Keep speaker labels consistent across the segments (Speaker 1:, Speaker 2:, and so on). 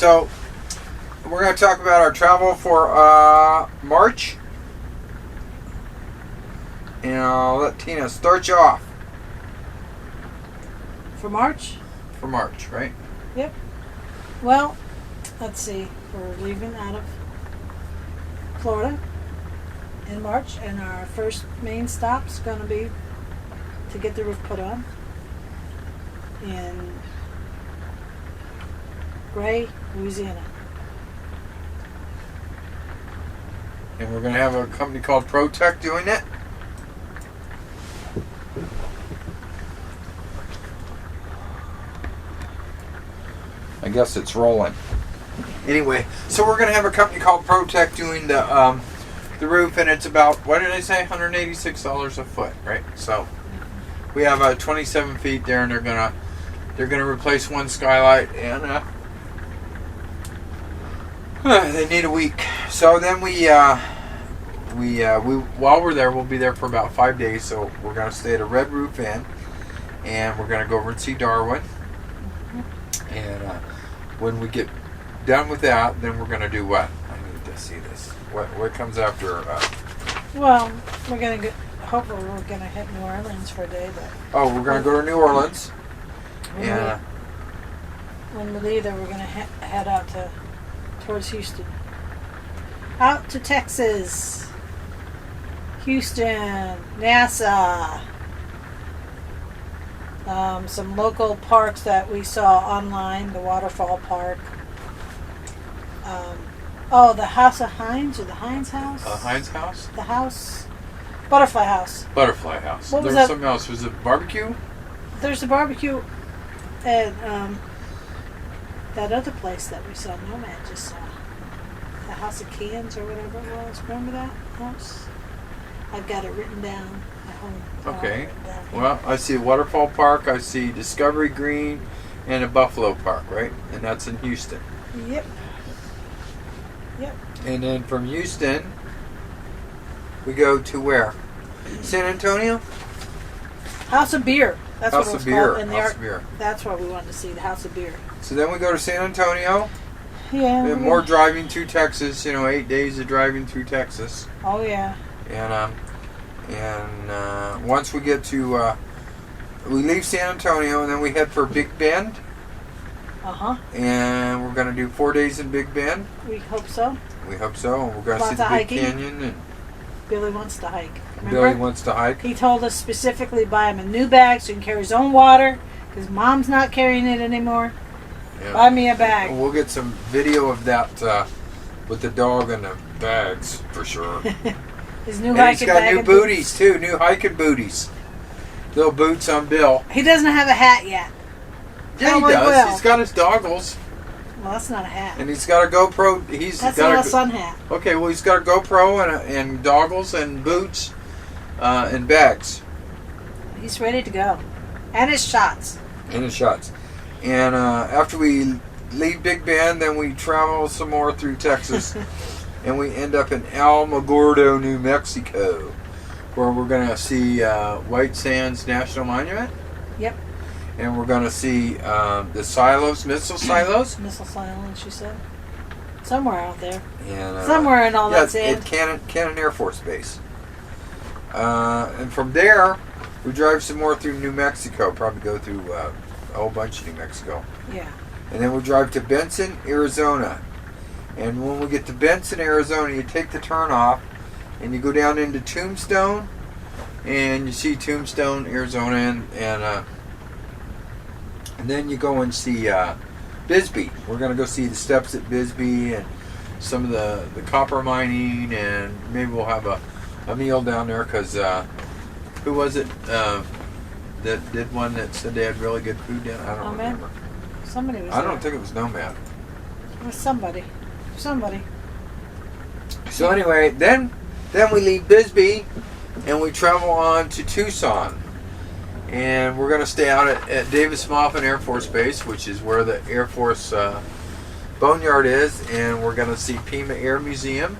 Speaker 1: So we're going to talk about our travel for March. And I'll let Tina start you off.
Speaker 2: For March?
Speaker 1: For March, right?
Speaker 2: Yep. Well, let's see. We're leaving out of Florida in March, and our first main stop's going to be to get the roof put on in Gray, Louisiana.
Speaker 1: And we're going to have a company called ProTech doing it. I guess it's rolling. Anyway, so we're going to have a company called ProTech doing the roof, and it's about, what did I say, $186 a foot, right? So we have 27 feet there, and they're gonna replace one skylight, and they need a week. So then we while we're there, we'll be there for about 5 days. So we're gonna stay at a Red Roof Inn, and we're gonna go over and see Darwin. And when we get done with that, then we're gonna do what? I need to see this. What comes after?
Speaker 2: Well, we're gonna go. Hopefully, we're gonna hit New Orleans for a day. But
Speaker 1: we're gonna go to New Orleans.
Speaker 2: When we leave there, we're gonna head out towards Houston. Out to Texas, Houston, NASA. Some local parks that we saw online, the Waterfall Park. The House of Hines, or the Hines House?
Speaker 1: Hines House?
Speaker 2: The house. Butterfly House.
Speaker 1: Butterfly House.
Speaker 2: What was
Speaker 1: there was
Speaker 2: that?
Speaker 1: something else. Was it barbecue?
Speaker 2: There's a barbecue at that other place that we saw, Nomad just saw. The House of Cans or whatever it was. Remember that house? I've got it written down at home.
Speaker 1: Okay. Well, I see Waterfall Park, I see Discovery Green, and a Buffalo Park, right? And that's in Houston.
Speaker 2: Yep.
Speaker 1: And then from Houston, we go to where? San Antonio?
Speaker 2: House of Beer. That's
Speaker 1: House
Speaker 2: what it was
Speaker 1: of Beer.
Speaker 2: called. And
Speaker 1: House of Beer.
Speaker 2: That's what we wanted to see, the House of Beer.
Speaker 1: So then we go to San Antonio.
Speaker 2: Yeah.
Speaker 1: And more driving through Texas. 8 days of driving through Texas.
Speaker 2: Oh yeah.
Speaker 1: And once we get to, we leave San Antonio and then we head for Big Bend. And we're going to do 4 days in Big Bend.
Speaker 2: We hope so.
Speaker 1: We hope so. And we're going to see the Big Canyon. And
Speaker 2: Billy wants to hike. Remember?
Speaker 1: Billy wants to hike.
Speaker 2: He told us specifically buy him a new bag so he can carry his own water because Mom's not carrying it anymore. Yeah. Buy me a bag.
Speaker 1: We'll get some video of that with the dog and the bags for sure.
Speaker 2: His new
Speaker 1: and
Speaker 2: hiking
Speaker 1: he's got
Speaker 2: bag
Speaker 1: new booties too, new hiking booties. Little boots on Bill.
Speaker 2: He doesn't have a hat yet.
Speaker 1: Yeah, he does.
Speaker 2: Will.
Speaker 1: He's got his goggles.
Speaker 2: Well, that's not a hat.
Speaker 1: And he's got a GoPro.
Speaker 2: That's not a sun hat.
Speaker 1: Okay, well, he's got a GoPro and goggles and boots and bags.
Speaker 2: He's ready to go. And his shots.
Speaker 1: And after we leave Big Bend, then we travel some more through Texas. And we end up in Alamogordo, New Mexico, where we're going to see White Sands National Monument.
Speaker 2: Yep.
Speaker 1: And we're going to see the silos, missile silos.
Speaker 2: Missile silos, she said. Somewhere out there.
Speaker 1: And,
Speaker 2: somewhere in all that sand.
Speaker 1: At Cannon Air Force Base. And from there, we drive some more through New Mexico. Probably go through a whole bunch of New Mexico.
Speaker 2: Yeah.
Speaker 1: And then we drive to Benson, Arizona. And when we get to Benson, Arizona, you take the turn off and you go down into Tombstone. And you see Tombstone, Arizona, and then you go and see Bisbee. We're going to go see the steps at Bisbee and some of the copper mining, and maybe we'll have a meal down there because who was it that did one that said they had really good food down? I don't remember.
Speaker 2: Somebody was
Speaker 1: I don't think it was Nomad.
Speaker 2: It was somebody.
Speaker 1: So anyway, then we leave Bisbee and we travel on to Tucson. And we're going to stay out at Davis-Monthan Air Force Base, which is where the Air Force boneyard is. And we're going to see Pima Air Museum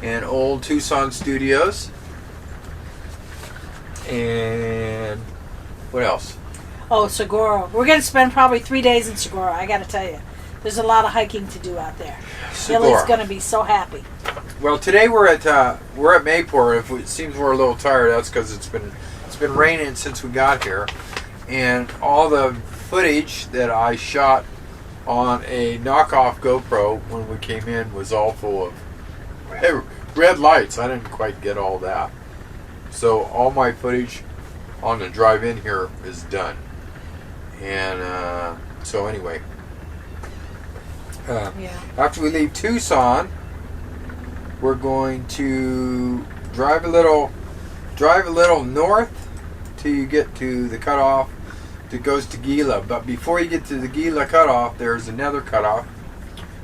Speaker 1: and old Tucson Studios. And what else?
Speaker 2: Oh, Segura. We're going to spend probably 3 days in Segura, I got to tell you. There's a lot of hiking to do out there.
Speaker 1: Super.
Speaker 2: Billy's going to be so happy.
Speaker 1: Well, today we're at Mayport. If it seems we're a little tired, that's because it's been raining since we got here, and all the footage that I shot on a knockoff GoPro when we came in was all full of red lights. I didn't quite get all that, so all my footage on the drive in here is done. And so anyway, after we leave Tucson, we're going to drive a little north till you get to the cutoff that goes to Gila. But before you get to the Gila cutoff, there's another cutoff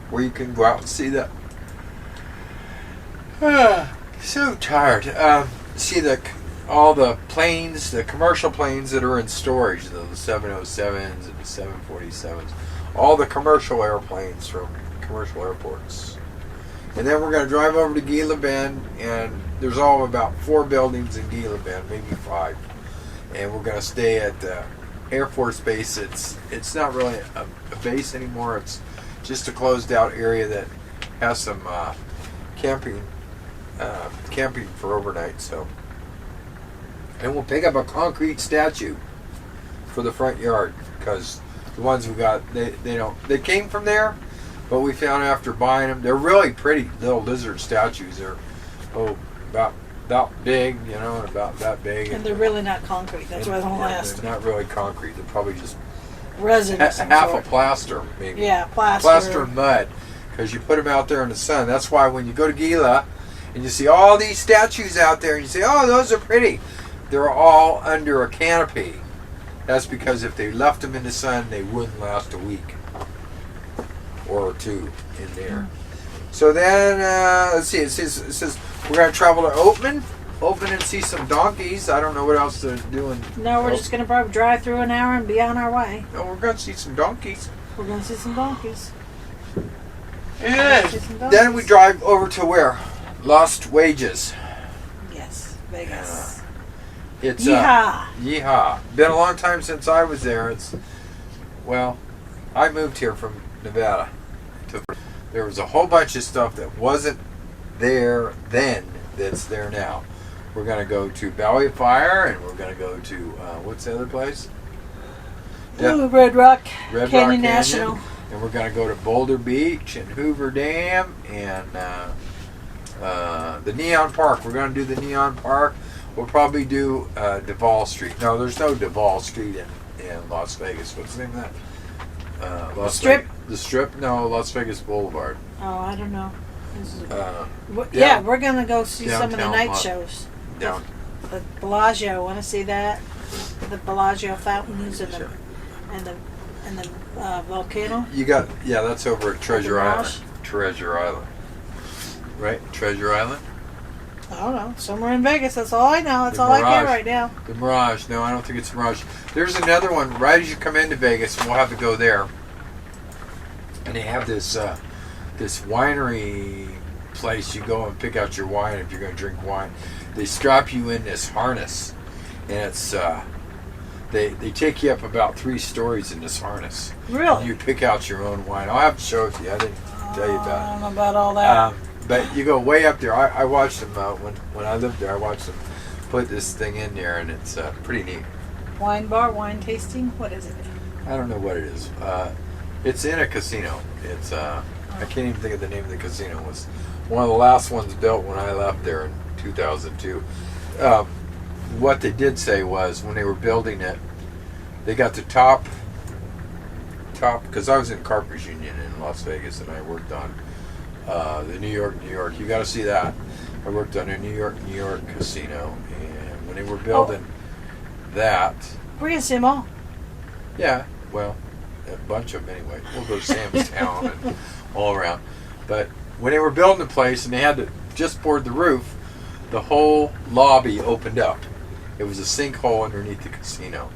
Speaker 1: where you can go out and see the. So tired. See all the planes, the commercial planes that are in storage, the 707s and the 747s, all the commercial airplanes from commercial airports. And then we're going to drive over to Gila Bend, and there's all about 4 buildings in Gila Bend, maybe 5. And we're going to stay at the Air Force Base. It's not really a base anymore. It's just a closed out area that has some camping for overnight. So, and we'll pick up a concrete statue for the front yard, because the ones we got, they came from there. But we found after buying them, they're really pretty little lizard statues. They're about big, and about that big.
Speaker 2: And they're really not concrete. That's why they don't last.
Speaker 1: They're not really concrete. They're probably just
Speaker 2: resin.
Speaker 1: Half a plaster, maybe.
Speaker 2: Yeah, plaster.
Speaker 1: Plaster and mud, because you put them out there in the sun. That's why when you go to Gila and you see all these statues out there, and you say, "Oh, those are pretty," they're all under a canopy. That's because if they left them in the sun, they wouldn't last a week or 2 in there. So then, let's see, it says we're going to travel to Coachmen and see some donkeys. I don't know what else they're doing.
Speaker 2: No, we're just going to probably drive through an hour and be on our way.
Speaker 1: No, we're going to see some donkeys.
Speaker 2: We're going to see some donkeys.
Speaker 1: And then we drive over to where? Lost Wages.
Speaker 2: Yes, Vegas.
Speaker 1: It's
Speaker 2: Yeehaw.
Speaker 1: Yeehaw. Been a long time since I was there. I moved here from Nevada. There was a whole bunch of stuff that wasn't there then that's there now. We're going to go to Valley of Fire, and we're going to go to, what's the other place?
Speaker 2: Ooh, Red Rock
Speaker 1: Canyon
Speaker 2: Canyon National.
Speaker 1: And we're going to go to Boulder Beach and Hoover Dam and the Neon Park. We're going to do the Neon Park. We'll probably do Duval Street. No, there's no Duval Street in Las Vegas. What's the name of that?
Speaker 2: Strip?
Speaker 1: The Strip? No, Las Vegas Boulevard.
Speaker 2: Oh, I don't know. Yeah, we're going to go see some of the
Speaker 1: Downtown
Speaker 2: night shows.
Speaker 1: Down.
Speaker 2: The Bellagio, want to see that? The Bellagio fountains and the volcano.
Speaker 1: You got, that's over at Treasure
Speaker 2: Mirage?
Speaker 1: Island. Treasure Island. Right? Treasure Island?
Speaker 2: I don't know. Somewhere in Vegas. That's all I know. That's
Speaker 1: The
Speaker 2: all I
Speaker 1: Mirage.
Speaker 2: care right now.
Speaker 1: The Mirage. No, I don't think it's Mirage. There's another one right as you come into Vegas, and we'll have to go there. And they have this winery place. You go and pick out your wine if you're going to drink wine. They strap you in this harness, and it's they take you up about 3 stories in this harness.
Speaker 2: Really?
Speaker 1: And you pick out your own wine. I'll have to show it to you. I didn't tell you
Speaker 2: I
Speaker 1: about
Speaker 2: don't know about all that.
Speaker 1: it. But you go way up there. I watched them when I lived there. I watched them put this thing in there, and it's pretty neat.
Speaker 2: Wine bar, wine tasting. What is it?
Speaker 1: I don't know what it is. It's in a casino. It's I can't even think of the name of the casino. It was one of the last ones built when I left there in 2002. What they did say was when they were building it, they got the top because I was in Carpenters Union in Las Vegas, and I worked on the New York. You got to see that. I worked on a New York casino, and when they were building that,
Speaker 2: We're going to see them all.
Speaker 1: yeah, well, a bunch of them anyway. We'll go to Sam's Town and all around. But when they were building the place and they had to just board the roof, the whole lobby opened up. It was a sinkhole underneath the casino,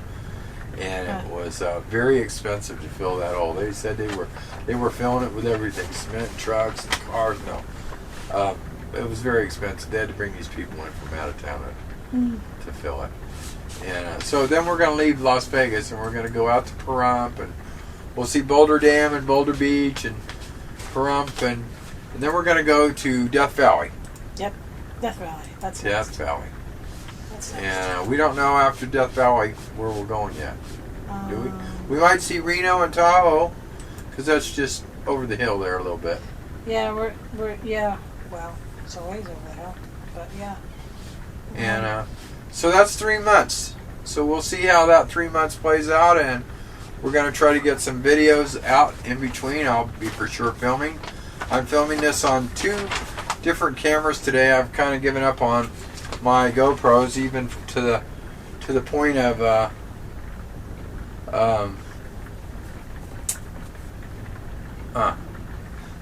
Speaker 1: and it was very expensive to fill that hole. They said they were filling it with everything: cement, trucks, and cars. No, it was very expensive. They had to bring these people in from out of town to fill it. And so then we're going to leave Las Vegas, and we're going to go out to Pahrump, and we'll see Boulder Dam and Boulder Beach and Pahrump, and then we're going to go to Death Valley.
Speaker 2: Yep, Death Valley. That's
Speaker 1: Death
Speaker 2: next.
Speaker 1: Valley.
Speaker 2: That's next.
Speaker 1: And we don't know after Death Valley where we're going yet. Do we? We might see Reno and Tahoe, because that's just over the hill there a little bit.
Speaker 2: Yeah, we're well, it's a ways over the hill, but yeah.
Speaker 1: And so that's 3 months. So we'll see how that 3 months plays out, and we're going to try to get some videos out in between. I'll be for sure filming. I'm filming this on 2 different cameras today. I've kind of given up on my GoPros, even to the point of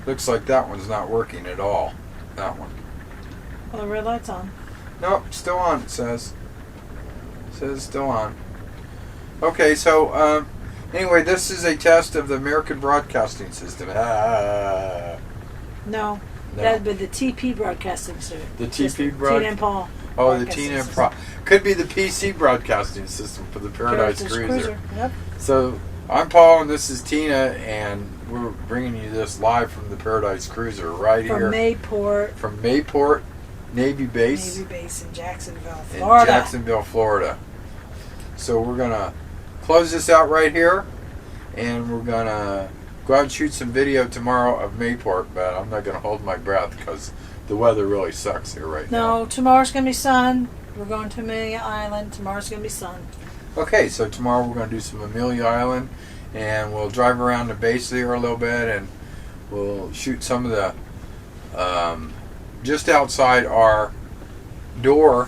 Speaker 1: looks like that one's not working at all. That one.
Speaker 2: Well, the red light's on.
Speaker 1: Nope, still on, it says. It says still on. Okay, so anyway, this is a test of the American Broadcasting System.
Speaker 2: No, that'd be the TP broadcasting system.
Speaker 1: The TP
Speaker 2: Tina and Paul.
Speaker 1: Oh, the Tina and Paul. Could be the PC broadcasting system for the Paradise Cruiser.
Speaker 2: Yep.
Speaker 1: So I'm Paul, and this is Tina, and we're bringing you this live from the Paradise Cruiser right
Speaker 2: From
Speaker 1: here.
Speaker 2: Mayport.
Speaker 1: From Mayport Navy Base.
Speaker 2: Navy Base in Jacksonville,
Speaker 1: In
Speaker 2: Florida.
Speaker 1: Jacksonville, Florida. So we're gonna close this out right here, and we're gonna go out and shoot some video tomorrow of Mayport, but I'm not gonna hold my breath because the weather really sucks here right now.
Speaker 2: No, tomorrow's gonna be sun. We're going to Amelia Island. Tomorrow's gonna be sun.
Speaker 1: Okay, so tomorrow we're gonna do some Amelia Island, and we'll drive around the base there a little bit, and we'll shoot some of the just outside our door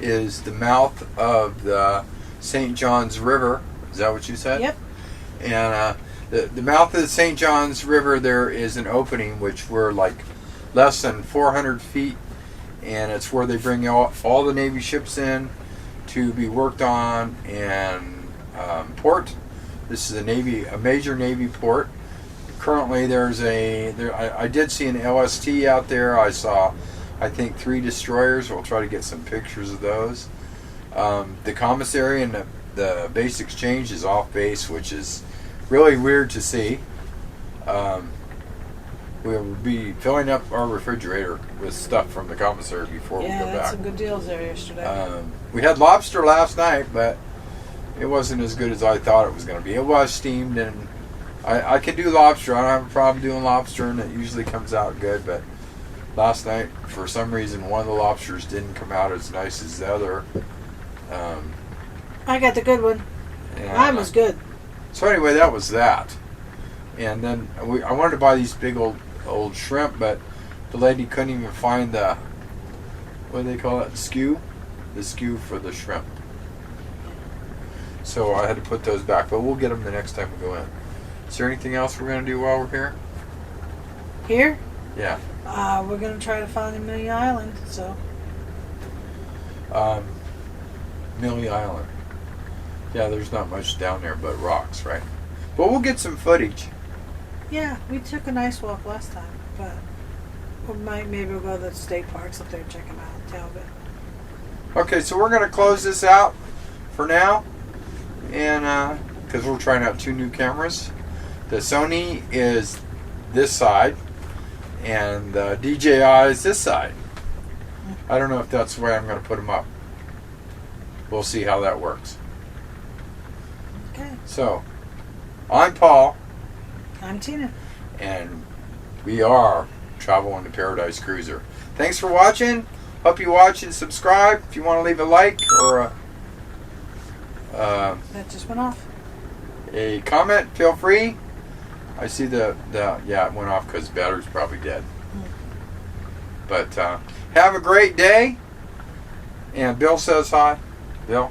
Speaker 1: is the mouth of the St. Johns River. Is that what you said?
Speaker 2: Yep.
Speaker 1: And the mouth of the St. Johns River, there is an opening which we're like less than 400 feet, and it's where they bring all the Navy ships in to be worked on and port. This is a major Navy port. Currently, I did see an LST out there. I saw, I think, 3 destroyers. We'll try to get some pictures of those. The commissary and the base exchange is off base, which is really weird to see. We'll be filling up our refrigerator with stuff from the commissary before we go
Speaker 2: Yeah,
Speaker 1: back.
Speaker 2: had some good deals there yesterday.
Speaker 1: We had lobster last night, but it wasn't as good as I thought it was going to be. It was steamed, and I can do lobster. I don't have a problem doing lobster, and it usually comes out good. But last night, for some reason, one of the lobsters didn't come out as nice as the other.
Speaker 2: I got the good one. Mine was good.
Speaker 1: So anyway, that was that. And then I wanted to buy these big old shrimp, but the lady couldn't even find the, what do they call it, skew? The skew for the shrimp. So I had to put those back, but we'll get them the next time we go in. Is there anything else we're going to do while we're here?
Speaker 2: Here?
Speaker 1: Yeah.
Speaker 2: We're going to try to find Amelia Island, so.
Speaker 1: Amelia Island. Yeah, there's not much down there but rocks, right? But we'll get some footage.
Speaker 2: Yeah, we took a nice walk last time, but maybe we'll go to the state parks up there and check them out, Talbot.
Speaker 1: Okay, so we're going to close this out for now, and because we're trying out 2 new cameras. The Sony is this side, and the DJI is this side. I don't know if that's the way I'm going to put them up. We'll see how that works.
Speaker 2: Okay.
Speaker 1: So, I'm Paul.
Speaker 2: I'm Tina.
Speaker 1: And we are Travel on the Paradise Cruiser. Thanks for watching. Hope you watch and subscribe. If you want to leave a like or
Speaker 2: That just went off.
Speaker 1: a comment, feel free. I see yeah, it went off because the battery's probably dead. But have a great day. And Bill says hi. Bill?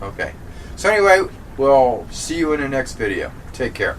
Speaker 1: Okay. So anyway, we'll see you in the next video. Take care.